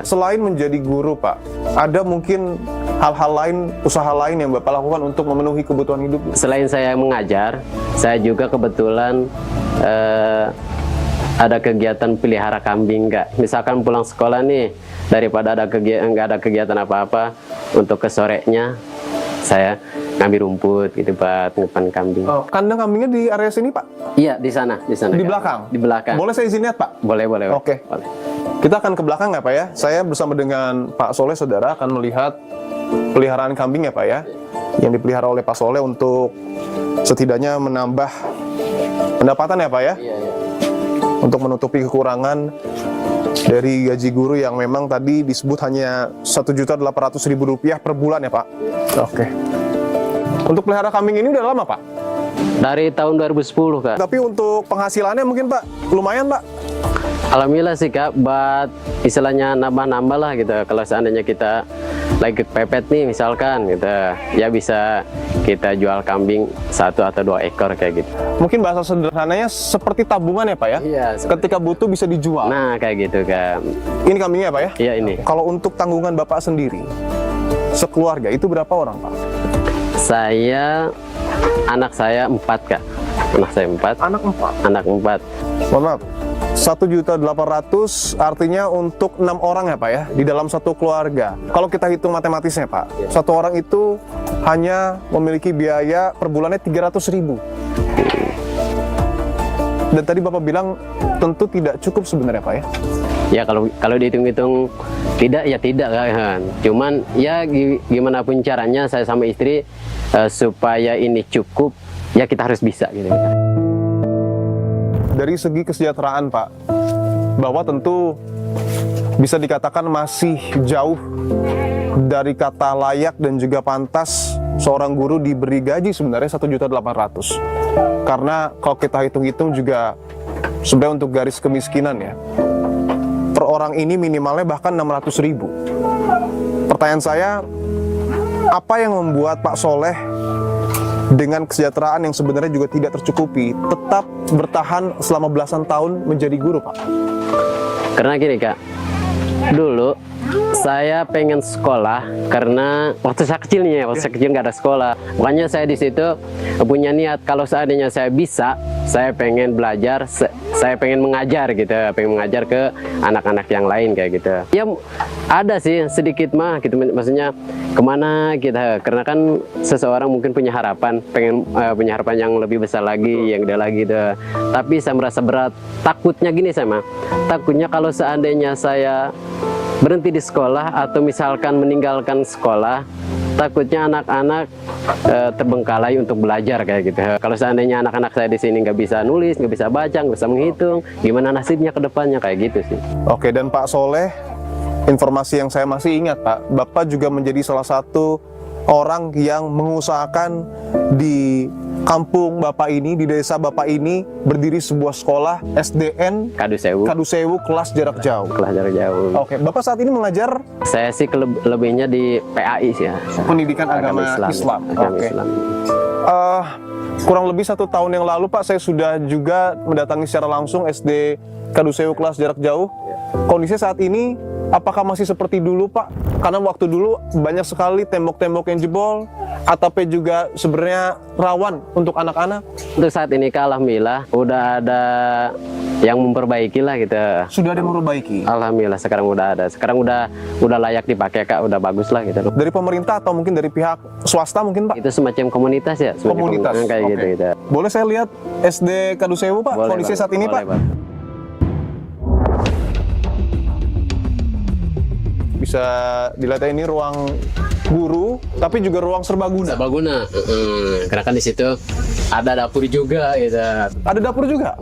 Selain menjadi guru, Pak, ada mungkin hal-hal lain, usaha lain yang Bapak lakukan untuk memenuhi kebutuhan hidup? Selain saya mengajar, saya juga kebetulan ada kegiatan pelihara kambing, Kak. Misalkan pulang sekolah nih, daripada nggak ada kegiatan apa-apa, untuk ke sorenya saya ngambil rumput gitu, Pak, ngepan kambing. Oh, kandang kambingnya di area sini, Pak? Iya, di sana. Di Kak. belakang? Di belakang. Boleh saya izin lihat, Pak? Boleh. Oke. Boleh. Kita akan ke belakang ya, Pak ya? Saya bersama dengan Pak Soleh, saudara, akan melihat peliharaan kambing ya, Pak ya? Yang dipelihara oleh Pak Soleh untuk setidaknya menambah pendapatan ya, Pak ya? Iya. Untuk menutupi kekurangan dari gaji guru yang memang tadi disebut hanya Rp1.800.000 per bulan ya, Pak? Oke. Untuk pelihara kambing ini udah lama, Pak? Dari tahun 2010, Kak. Tapi untuk penghasilannya mungkin, Pak, lumayan, Pak? Alhamdulillah sih, Kak, buat istilahnya nambah-nambah lah gitu. Kalau seandainya kita lagi pepet nih misalkan gitu, ya bisa kita jual kambing 1 atau 2 ekor kayak gitu. Mungkin bahasa sederhananya seperti tabungan ya, Pak ya? Iya. Ketika butuh bisa dijual. Nah, kayak gitu, Kak. Ini kambingnya, Pak ya? Iya, ini. Kalau untuk tanggungan Bapak sendiri, sekeluarga itu berapa orang, Pak? Anak saya 4, Kak. Anak saya 4. Anak 4? Anak 4. Mohon maaf. 1.800.000 artinya untuk 6 orang ya, Pak ya, di dalam satu keluarga. Kalau kita hitung matematisnya, Pak, satu orang itu hanya memiliki biaya per bulannya 300.000. Dan tadi Bapak bilang tentu tidak cukup sebenarnya, Pak ya? Ya kalau dihitung-hitung tidak ya tidak, kan. Cuman ya gimana pun caranya saya sama istri supaya ini cukup, ya kita harus bisa gitu. Dari segi kesejahteraan, Pak, bahwa tentu bisa dikatakan masih jauh dari kata layak dan juga pantas seorang guru diberi gaji sebenarnya 1.800.000. Karena kalau kita hitung-hitung juga sebenarnya untuk garis kemiskinan ya, per orang ini minimalnya bahkan 600.000. Pertanyaan saya, apa yang membuat Pak Soleh dengan kesejahteraan yang sebenarnya juga tidak tercukupi tetap bertahan selama belasan tahun menjadi guru, Pak? Karena gini, Kak, dulu saya pengen sekolah karena waktu saya kecil nih, waktu saya kecil nggak ada sekolah. Makanya saya di situ punya niat kalau seandainya saya bisa, saya pengen belajar, saya pengen mengajar gitu, pengen mengajar ke anak-anak yang lain kayak gitu. Ya ada sih sedikit mah gitu, maksudnya kemana kita, karena kan seseorang mungkin punya harapan, pengen punya harapan yang lebih besar lagi, yang gede lagi gitu. Tapi saya merasa berat, takutnya gini saya mah, takutnya kalau seandainya saya berhenti di sekolah atau misalkan meninggalkan sekolah, takutnya anak-anak terbengkalai untuk belajar kayak gitu. Kalau seandainya anak-anak saya di sini nggak bisa nulis, nggak bisa baca, nggak bisa menghitung, gimana nasibnya ke depannya kayak gitu sih. Oke, dan Pak Soleh, informasi yang saya masih ingat, Pak, Bapak juga menjadi salah satu orang yang mengusahakan di kampung Bapak ini, di desa Bapak ini, berdiri sebuah sekolah SDN Kadusewu kelas jarak jauh. Kelas jarak jauh. Oke, Bapak saat ini mengajar? Saya sih lebihnya di PAI sih ya. Pendidikan Agama Islam. Agama Oke. Islam. Kurang lebih 1 tahun yang lalu, Pak, saya sudah juga mendatangi secara langsung SD Kadusewu kelas jarak jauh. Kondisinya saat ini apakah masih seperti dulu, Pak? Karena waktu dulu banyak sekali tembok-tembok yang jebol, atapnya juga sebenarnya rawan untuk anak-anak. Untuk saat ini, Kak, alhamdulillah udah ada yang memperbaiki lah gitu. Sudah ada yang memperbaiki? Alhamdulillah sekarang udah ada. Sekarang udah layak dipakai, Kak, udah bagus lah gitu. Dari pemerintah atau mungkin dari pihak swasta mungkin, Pak? Itu semacam komunitas ya? Komunitas? Kayak Oke. gitu. Boleh saya lihat SD Kadusewu, Pak? Boleh, kondisi Bang. saat ini, Boleh, Pak? Bang. Bisa dilihat ini ruang guru, tapi juga ruang serbaguna. Serbaguna. Karena kan di situ ada dapur juga gitu. Ada dapur juga?